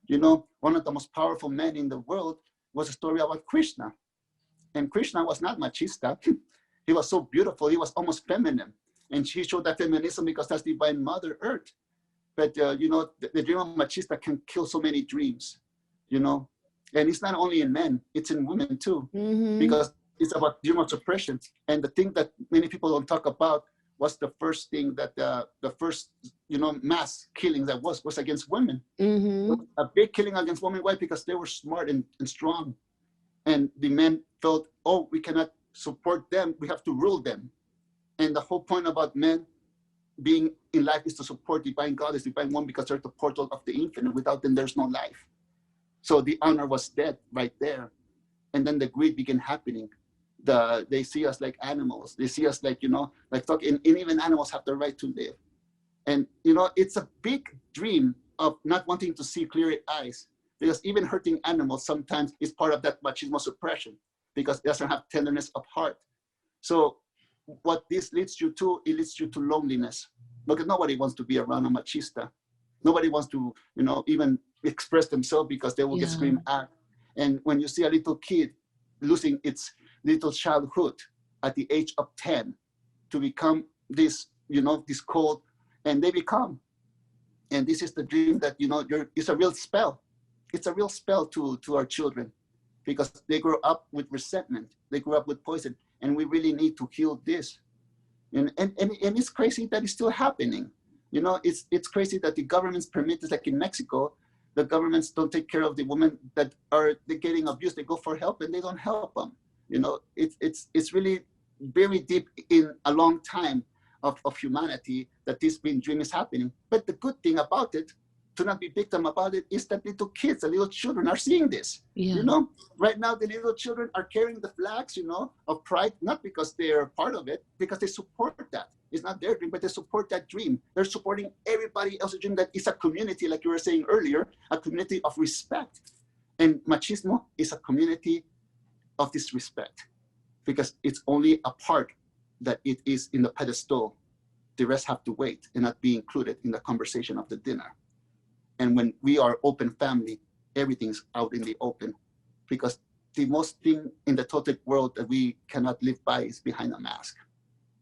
You know, one of the most powerful men in the world was a story about Krishna. And Krishna was not machista. He was so beautiful. He was almost feminine. And she showed that feminism because that's divine Mother Earth. But, the dream of machista can kill so many dreams, And it's not only in men, it's in women too, because it's about dream of suppression. And the thing that many people don't talk about was the first thing that the first, mass killing that was against women. A big killing against women. Why? Because they were smart and strong. And the men felt, oh, we cannot support them. We have to rule them. And the whole point about men being in life is to support divine goddess, divine one, because they're the portal of the infinite. Without them, there's no life. So the honor was dead right there. And then the greed began happening. They see us like animals. They see us like, and even animals have the right to live. And, it's a big dream of not wanting to see clear eyes, because even hurting animals sometimes is part of that machismo suppression, because it doesn't have tenderness of heart. So what this leads you to, it leads you to loneliness, because nobody wants to be around a machista. Nobody wants to, even express themselves, because they will get screamed at. And when you see a little kid losing its little childhood at the age of 10 to become this, this cold, and they become, and this is the dream that, it's a real spell. It's a real spell to our children, because they grow up with resentment. They grow up with poison, and we really need to heal this. And it's crazy that it's still happening. It's crazy that the governments permit this, like in Mexico. The governments don't take care of the women that they're getting abused. They go for help and they don't help them. It's really very deep in a long time of humanity that this being dream is happening. But the good thing about it, to not be victim about it, is that little kids, the little children are seeing this. Right now the little children are carrying the flags, of pride, not because they're part of it, because they support that. It's not their dream, but they support that dream. They're supporting everybody else's dream that is a community, like you were saying earlier, a community of respect. And machismo is a community of disrespect, because it's only a part that it is in the pedestal. The rest have to wait and not be included in the conversation of the dinner. And when we are open family, everything's out in the open, because the most thing in the Toltec world that we cannot live by is behind a mask.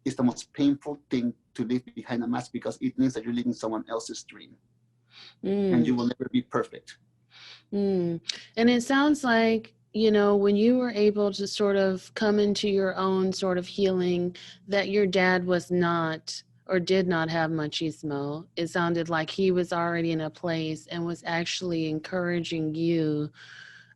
It's the most painful thing to live behind a mask, because it means that you're living someone else's dream, and you will never be perfect. And it sounds like, when you were able to sort of come into your own sort of healing, that your dad was not or did not have machismo. It sounded like he was already in a place and was actually encouraging you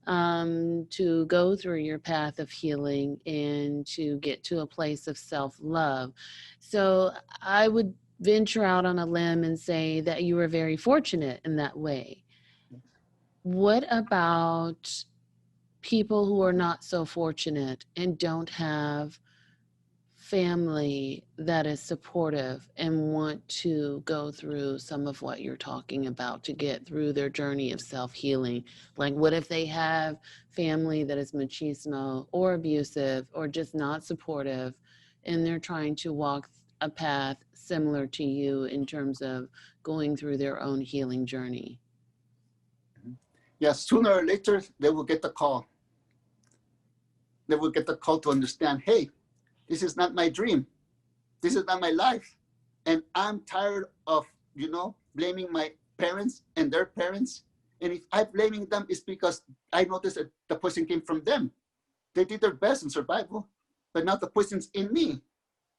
to go through your path of healing and to get to a place of self-love. So I would venture out on a limb and say that you were very fortunate in that way. What about people who are not so fortunate and don't have family that is supportive and want to go through some of what you're talking about to get through their journey of self-healing? Like, what if they have family that is machismo or abusive or just not supportive, and they're trying to walk a path similar to you in terms of going through their own healing journey? Yeah, sooner or later, they will get the call. They will get the call to understand, hey, this is not my dream. This is not my life. And I'm tired of, blaming my parents and their parents. And if I'm blaming them, it's because I noticed that the poison came from them. They did their best in survival, but now the poison's in me.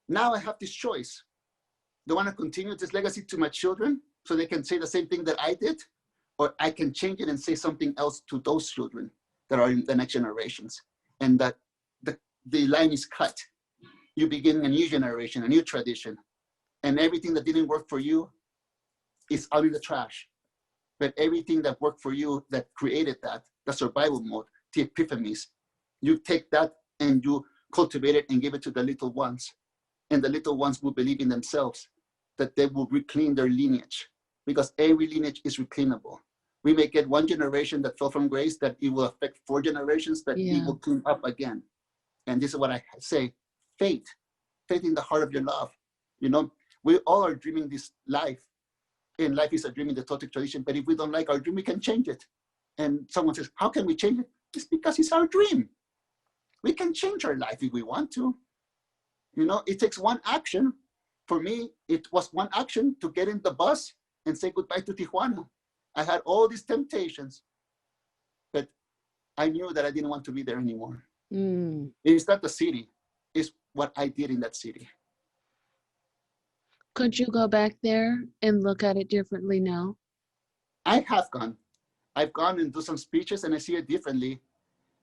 Now I have this choice. Do I want to continue this legacy to my children so they can say the same thing that I did? Or I can change it and say something else to those children that are in the next generations. And that the line is cut. You begin a new generation, a new tradition. And everything that didn't work for you is out in the trash. But everything that worked for you, that created that, the survival mode, the epiphanies, you take that and you cultivate it and give it to the little ones. And the little ones will believe in themselves, that they will reclaim their lineage, because every lineage is reclaimable. We may get one generation that fell from grace, that it will affect 4 generations, that it will clean up again. And this is what I say, faith in the heart of your love. We all are dreaming this life, and life is a dream in the Toltec tradition. But if we don't like our dream, we can change it. And someone says, how can we change it? It's because it's our dream. We can change our life if we want to. You know, it takes one action. For me, it was one action to get in the bus and say goodbye to Tijuana. I had all these temptations, but I knew that I didn't want to be there anymore. Mm. It's not the city, it's what I did in that city. Could you go back there and look at it differently now? I have gone. I've gone and do some speeches and I see it differently.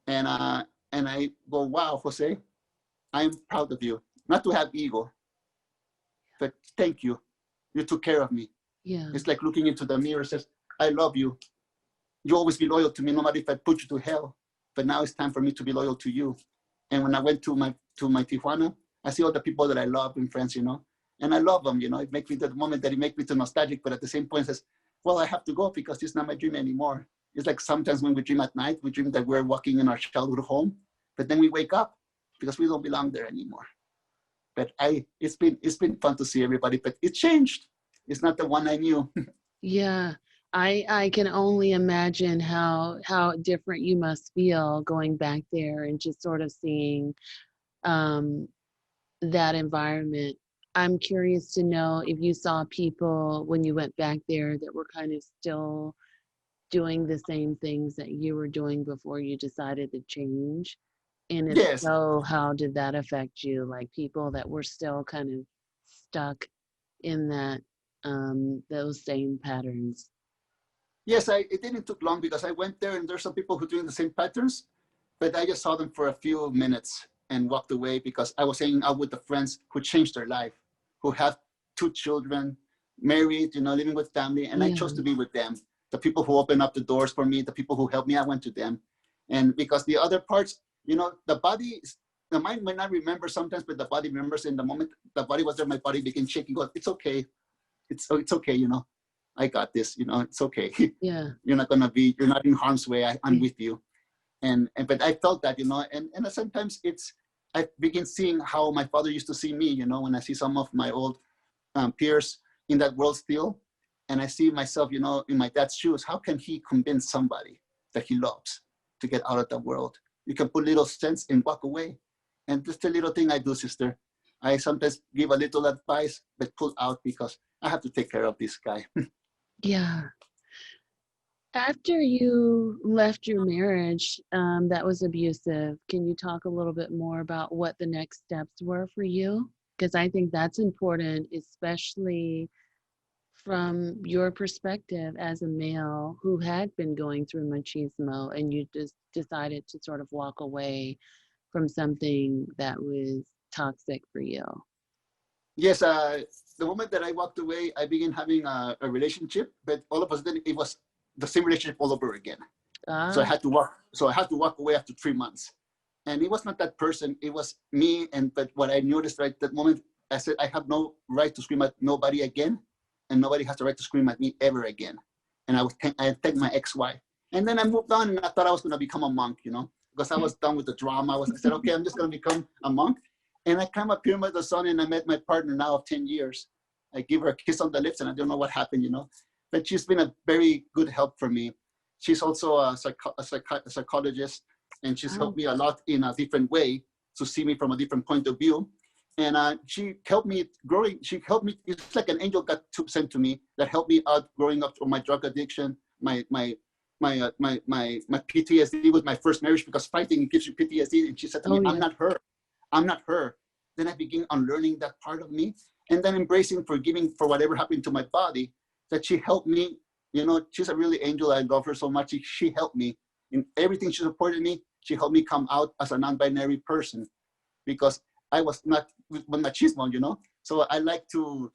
And I go, wow, Jose, I'm proud of you. Not to have ego, but thank you. You took care of me. Yeah. It's like looking into the mirror, says, I love you. You always be loyal to me, no matter if I put you to hell. But now it's time for me to be loyal to you. And when I went to my Tijuana, I see all the people that I love and friends, you know, and I love them, you know. It makes me, the moment that it makes me too nostalgic, but at the same point says, well, I have to go because it's not my dream anymore. It's like sometimes when we dream at night, we dream that we're walking in our childhood home, but then we wake up because we don't belong there anymore. But it's been fun to see everybody, but it changed. It's not the one I knew. Yeah. I can only imagine how different you must feel going back there and just sort of seeing that environment. I'm curious to know if you saw people when you went back there that were kind of still doing the same things that you were doing before you decided to change. And if Yes, so, how did that affect you? Like people that were still kind of stuck in that those same patterns. yes, it didn't took long because I went there and there's some people who doing the same patterns, but I just saw them for a few minutes and walked away because I was hanging out with the friends who changed their life, who have 2 children, married, you know, living with family, and I chose Yeah. to be with them. The people who opened up the doors for me, the people who helped me, I went to them. And because the other parts, you know, the mind might not remember sometimes, but the body remembers. In the moment the body was there, my body began shaking. Goes, it's okay, it's okay, you know, I got this, you know, it's okay. Yeah. You're not in harm's way. I'm with you. And but I felt that, you know, and sometimes I begin seeing how my father used to see me, you know, when I see some of my old peers in that world still, and I see myself, you know, in my dad's shoes. How can he convince somebody that he loves to get out of the world? You can put little sense and walk away. And just a little thing I do, sister. I sometimes give a little advice, but pull out because I have to take care of this guy. Yeah. After you left your marriage that was abusive, can you talk a little bit more about what the next steps were for you? Because I think that's important, especially from your perspective as a male who had been going through machismo and you just decided to sort of walk away from something that was toxic for you. Yes, the moment that I walked away, I began having a relationship, but all of a sudden it was the same relationship all over again. So I Ah, had to walk. So I had to walk away after 3 months, and it was not that person. It was me. And but what I noticed right that moment, I said I have no right to scream at nobody again, and nobody has the right to scream at me ever again. And I thanked my ex-wife, and then I moved on, and I thought I was going to become a monk, you know, because I was done with the drama. I said, okay, I'm just going to become a monk. And I came up here with the sun, and I met my partner now of 10 years. I give her a kiss on the lips, and I don't know what happened, you know. But she's been a very good help for me. She's also a psychologist, and she's oh, helped me a lot in a different way to see me from a different point of view. And she helped me growing. She helped me. It's like an angel got sent to me that helped me out growing up from my drug addiction, my PTSD with my first marriage, because fighting gives you PTSD. And she said to me, oh "I'm yeah. not her. I'm not her." Then I begin unlearning that part of me, and then embracing, forgiving for whatever happened to my body. That she helped me. You know, she's a really angel. I love her so much. She helped me in everything. She supported me. She helped me come out as a non-binary person because I was not with machismo, you know. So I love to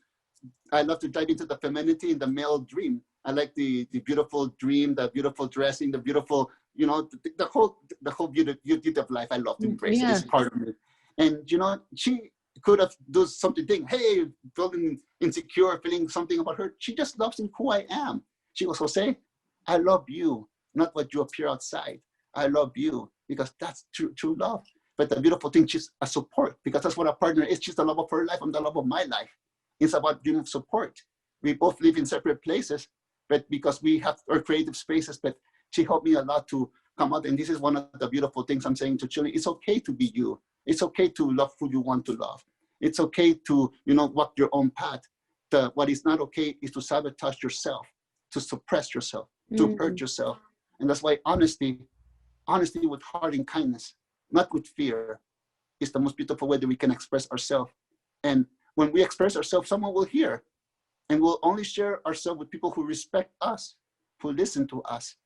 dive into the femininity in the male dream. I like the beautiful dream, the beautiful dressing, the beautiful, you know, the whole beauty of life. I love to embrace it. Yeah. It's part of me. And you know, she could have done something, hey, feeling insecure, feeling something about her. She just loves who I am. She goes, Jose, I love you, not what you appear outside. I love you because that's true love. But the beautiful thing, she's a support, because that's what a partner is. She's the love of her life. I'm the love of my life. It's about dream of support. We both live in separate places, but because we have our creative spaces, but she helped me a lot to come out. And this is one of the beautiful things I'm saying to children. It's okay to be you. It's okay to love who you want to love. It's okay to, walk your own path. What is not okay is to sabotage yourself, to suppress yourself, to hurt yourself. And that's why honesty with heart and kindness, not with fear, is the most beautiful way that we can express ourselves. And when we express ourselves, someone will hear, and we'll only share ourselves with people who respect us, who listen to us.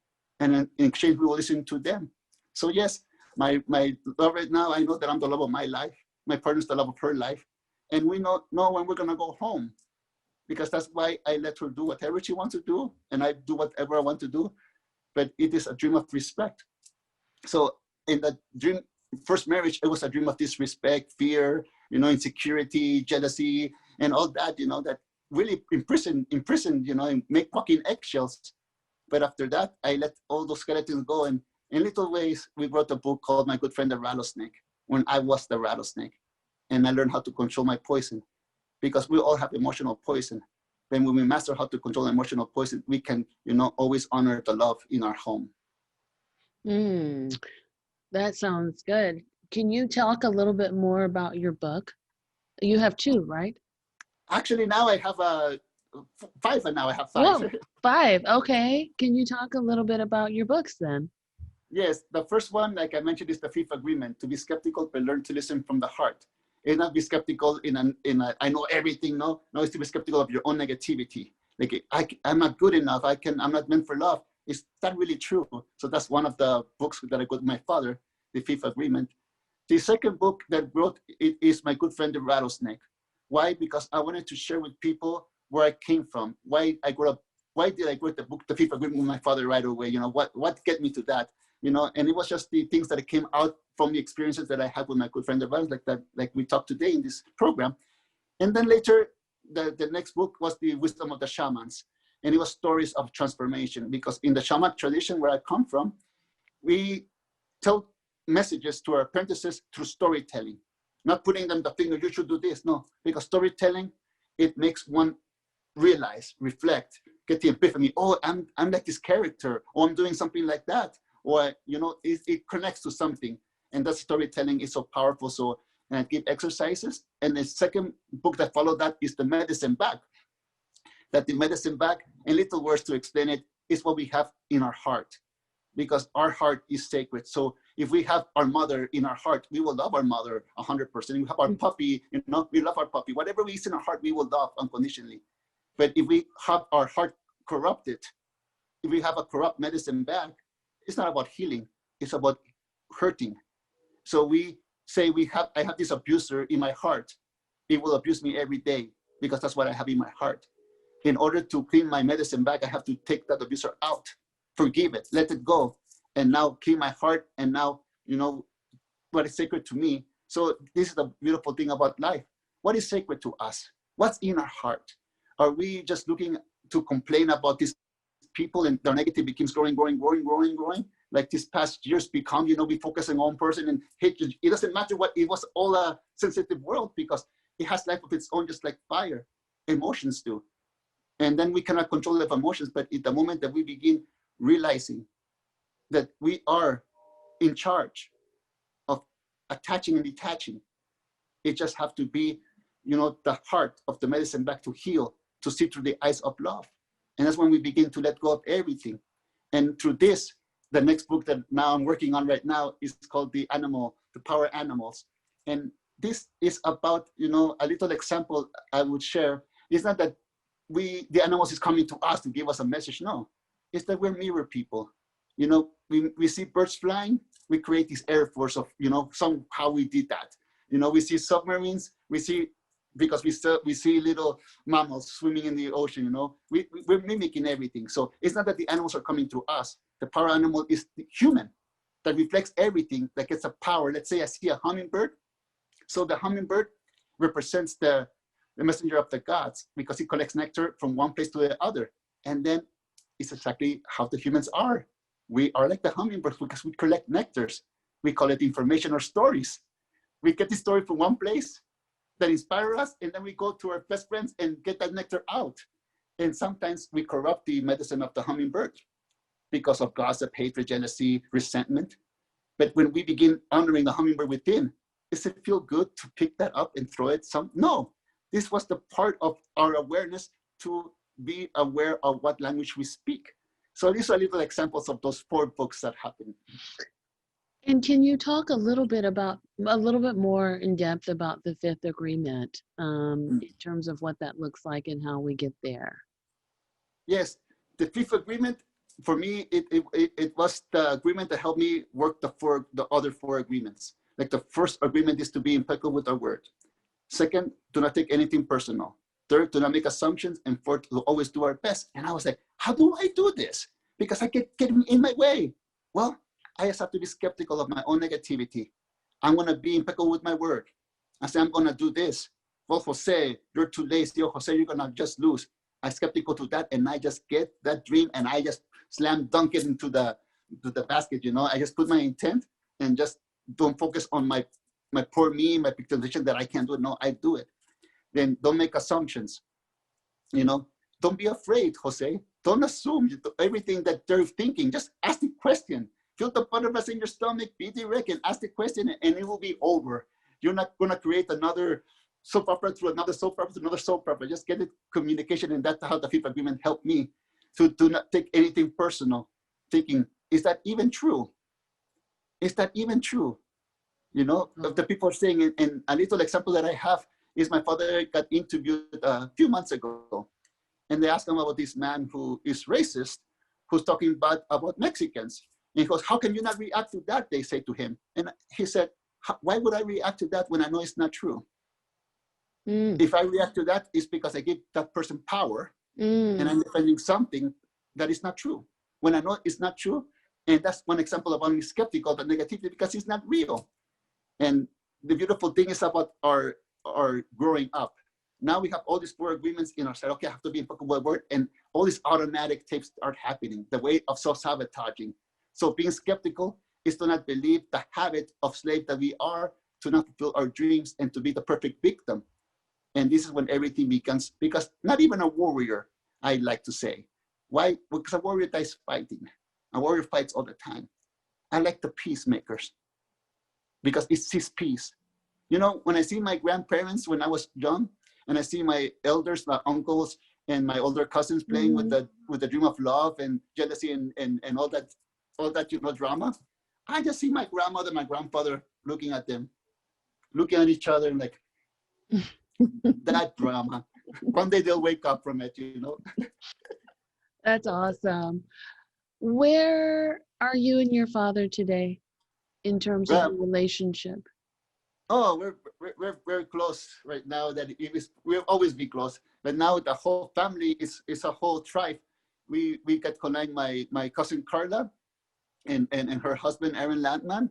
And in exchange, we will listen to them. So yes, my love right now, I know that I'm the love of my life. My partner's the love of her life. And we know when we're gonna go home, because that's why I let her do whatever she wants to do, and I do whatever I want to do. But it is a dream of respect. So in the dream, first marriage, it was a dream of disrespect, fear, insecurity, jealousy, and all that, that really imprisoned, and make walking eggshells. But after that, I let all those skeletons go. And in little ways, we wrote a book called My Good Friend, the Rattlesnake, when I was the rattlesnake. And I learned how to control my poison, because we all have emotional poison. Then when we master how to control emotional poison, we can, always honor the love in our home. That sounds good. Can you talk a little bit more about your book? You have 2, right? Actually, now I have 5, and now I have 5. Whoa, 5. Okay. Can you talk a little bit about your books then? Yes, the first one, like I mentioned, is the 5th agreement: to be skeptical, but learn to listen from the heart. It's not be skeptical in a I know everything. No, it's to be skeptical of your own negativity. Like I'm not good enough. I'm not meant for love. Is that really true? So that's one of the books that I got with my father, the 5th agreement. The second book that I wrote, it is My Good Friend, the Rattlesnake. Why? Because I wanted to share with people where I came from. Why I grew up. Why did I write the book, the 5th agreement, with my father right away? What get me to that? And it was just the things that came out from the experiences that I had with my good friend, like we talked today in this program. And then later, the next book was The Wisdom of the Shamans. And it was stories of transformation, because in the shaman tradition where I come from, we tell messages to our apprentices through storytelling, not putting them the finger, you should do this. No, because storytelling, it makes one realize, reflect, get the epiphany. Oh, I'm like this character, or I'm doing something like that. Or, it connects to something. And that storytelling is so powerful. So, and I give exercises. And the second book that followed that is The Medicine Bag. That the medicine bag, in little words to explain it, is what we have in our heart. Because our heart is sacred. So if we have our mother in our heart, we will love our mother 100%. We have our puppy, we love our puppy. Whatever we see in our heart, we will love unconditionally. But if we have our heart corrupted, if we have a corrupt medicine bag, it's not about healing, it's about hurting. So we say I have this abuser in my heart. It will abuse me every day, because that's what I have in my heart. In order to clean my medicine bag, I have to take that abuser out, forgive it, let it go, and now clean my heart. And now, what is sacred to me. So this is the beautiful thing about life. What is sacred to us? What's in our heart? Are we just looking to complain about these people, and their negative becomes growing? Like this past years become, we focus on one person and hate. It doesn't matter what, it was all a sensitive world, because it has life of its own, just like fire, emotions do. And then we cannot control the emotions, but at the moment that we begin realizing that we are in charge of attaching and detaching, it just have to be, the heart of the medicine back to heal, to see through the eyes of love. And that's when we begin to let go of everything. And through this, the next book that now I'm working on right now is called The Power Animals. And this is about, a little example I would share. It's not that the animals is coming to us to give us a message. No, it's that we're mirror people. We see birds flying, we create this air force of, somehow we did that. We see submarines, because we see little mammals swimming in the ocean, we're mimicking everything. So it's not that the animals are coming through us. The power animal is the human that reflects everything, that gets a power. Let's say I see a hummingbird. So the hummingbird represents the messenger of the gods, because it collects nectar from one place to the other. And then it's exactly how the humans are. We are like the hummingbirds, because we collect nectars. We call it information or stories. We get the story from one place that inspire us, and then we go to our best friends and get that nectar out. And sometimes we corrupt the medicine of the hummingbird because of gossip, hatred, jealousy, resentment. But when we begin honoring the hummingbird within, does it feel good to pick that up and throw it no, this was the part of our awareness to be aware of what language we speak. So these are little examples of those 4 books that happened. And can you talk a little bit more in depth about the 5th agreement, in terms of what that looks like and how we get there? Yes, the 5th agreement, for me, it was the agreement that helped me work the other 4 agreements. Like the first agreement is to be impeccable with our word. Second, do not take anything personal. Third, do not make assumptions. And fourth, to always do our best. And I was like, how do I do this? Because I get in my way. Well, I just have to be skeptical of my own negativity. I'm going to be impeccable with my word. I say, I'm going to do this. Well, Jose, you're too lazy. Oh, Jose, you're going to just lose. I'm skeptical to that. And I just get that dream and I just slam dunk it into the basket. You know, I just put my intent and just don't focus on my poor me, my victimization that I can't do it. No, I do it. Then don't make assumptions. You know, don't be afraid, Jose. Don't assume everything that they're thinking. Just ask the question. Feel the butterflies in your stomach, be direct and ask the question and it will be over. You're not going to create another soap opera through another soap opera to another soap opera. Just get it communication, and that's how the 5th agreement helped me to do not take anything personal. Thinking, is that even true? Is that even true? You know, the people are saying, and a little example that I have is my father got interviewed a few months ago, and they asked him about this man who is racist, who's talking bad about Mexicans. And he goes, how can you not react to that? They say to him. And he said, why would I react to that when I know it's not true? If I react to that, it's because I give that person power and I'm defending something that is not true. When I know it's not true, and that's one example of being skeptical of the negativity because it's not real. And the beautiful thing is about our growing up. Now we have all these 4 agreements in our side. Okay, I have to be impeccable with word, and all these automatic tapes start happening, the way of self-sabotaging. So being skeptical is to not believe the habit of slave that we are, to not fulfill our dreams, and to be the perfect victim. And this is when everything becomes, because not even a warrior, I like to say. Why? Because a warrior dies fighting. A warrior fights all the time. I like the peacemakers because it sees peace. You know, when I see my grandparents when I was young, and I see my elders, my uncles, and my older cousins playing with the dream of love and jealousy and all that, you know, drama, I just see my grandmother, my grandfather looking at them, looking at each other and like, that drama. One day they'll wake up from it, you know. That's awesome. Where are you and your father today in terms of the relationship? Oh, we're very close right now. That we'll always be close. But now the whole family is a whole tribe. We get connect my cousin Carla and her husband Aaron Landman.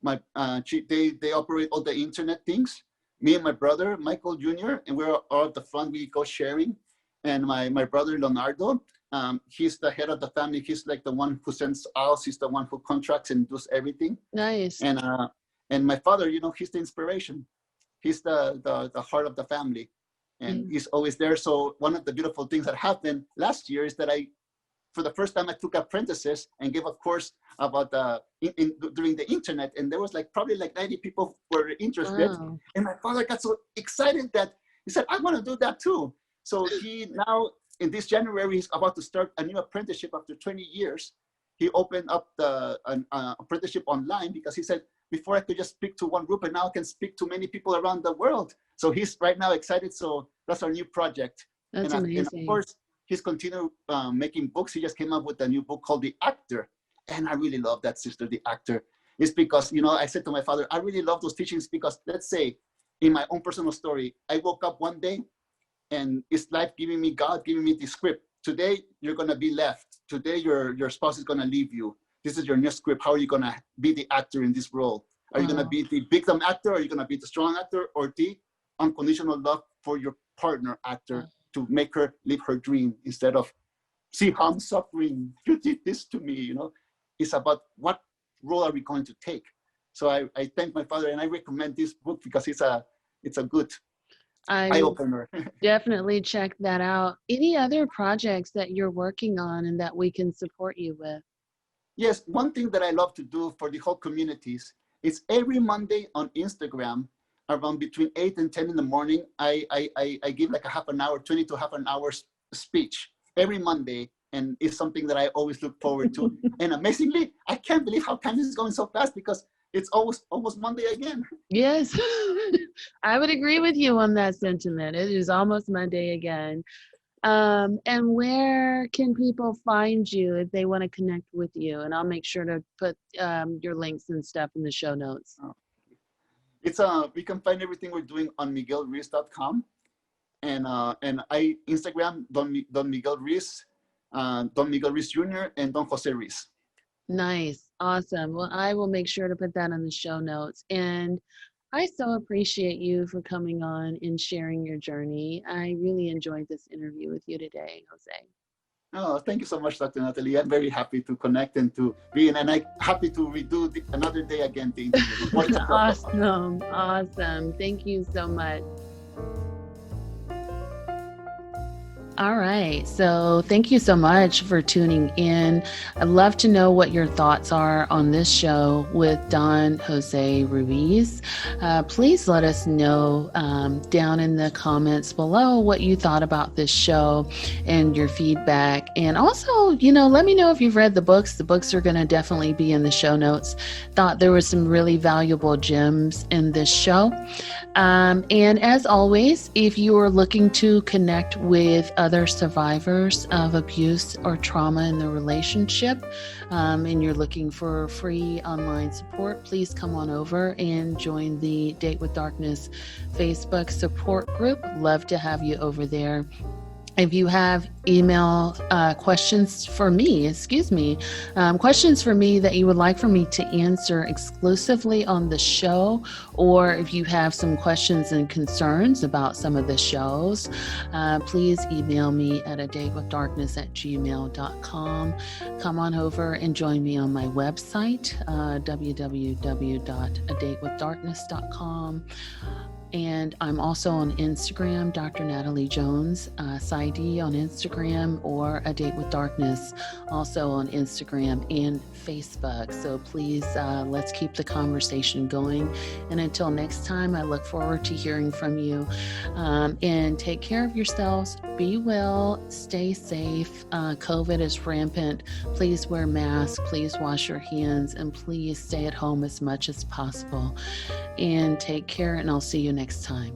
They operate all the internet things. Me and my brother Michael Jr. and we're all at the front. We go sharing. And my brother Leonardo, he's the head of the family. He's like the one who sends out. He's the one who contracts and does everything. Nice. And my father, you know, he's the inspiration. He's the heart of the family, and he's always there. So one of the beautiful things that happened last year is that for the first time, I took apprentices and gave a course about during the internet, and there was probably 90 people were interested. Wow. And my father got so excited that he said, "I want to do that too." So he now in this January he's about to start a new apprenticeship after 20 years. He opened up an apprenticeship online because he said, before I could just speak to one group, and now I can speak to many people around the world. So he's right now excited. So that's our new project. That's amazing. And of course, he's continued making books. He just came up with a new book called The Actor. And I really love that, sister, The Actor. It's because, you know, I said to my father, I really love those teachings because let's say in my own personal story, I woke up one day and it's life giving me, God giving me the script. Today, you're going to be left. Today, your spouse is going to leave you. This is your new script. How are you going to be the actor in this role? Are you going to be the victim actor? Are you going to be the strong actor, or the unconditional love for your partner actor to make her live her dream instead of, see how I'm suffering. You did this to me, you know? It's about what role are we going to take? So I thank my father, and I recommend this book because it's a good eye-opener. Definitely check that out. Any other projects that you're working on and that we can support you with? Yes, one thing that I love to do for the whole communities It's every Monday on Instagram around between 8 and 10 in the morning. I give like a half an hour, 20 to half an hour speech every Monday. And it's something that I always look forward to. And amazingly, I can't believe how time is going so fast because it's almost Monday again. Yes, I would agree with you on that sentiment. It is almost Monday again. And where can people find you if they want to connect with you? And I'll make sure to put your links and stuff in the show notes. It's we can find everything we're doing on miguelruiz.com, and I Instagram Don Miguel Ruiz, Don Miguel Ruiz Jr. and Don Jose Ruiz. Nice, awesome. Well, I will make sure to put that in the show notes. And I so appreciate you for coming on and sharing your journey. I really enjoyed this interview with you today, Jose. Oh, thank you so much, Dr. Natalie. I'm very happy to connect and to be in, and I'm happy to redo another day again the interview. Awesome. Thank you so much. All right. So thank you so much for tuning in. I'd love to know what your thoughts are on this show with Don Jose Ruiz. Please let us know down in the comments below what you thought about this show and your feedback. And also, let me know if you've read the books. The books are going to definitely be in the show notes. Thought there were some really valuable gems in this show. And as always, if you are looking to connect with other survivors of abuse or trauma in the relationship, and you're looking for free online support, please come on over and join the Date with Darkness Facebook support group. Love to have you over there. If you have email questions for me that you would like for me to answer exclusively on the show, or if you have some questions and concerns about some of the shows, please email me at adatewithdarkness@gmail.com. Come on over and join me on my website, www.adatewithdarkness.com. And I'm also on Instagram, Dr. Natalie Jones, PsyD on Instagram, or A Date with Darkness, also on Instagram and Facebook. So please, let's keep the conversation going. And until next time, I look forward to hearing from you. And take care of yourselves. Be well. Stay safe. COVID is rampant. Please wear masks. Please wash your hands. And please stay at home as much as possible. And take care. And I'll see you next time.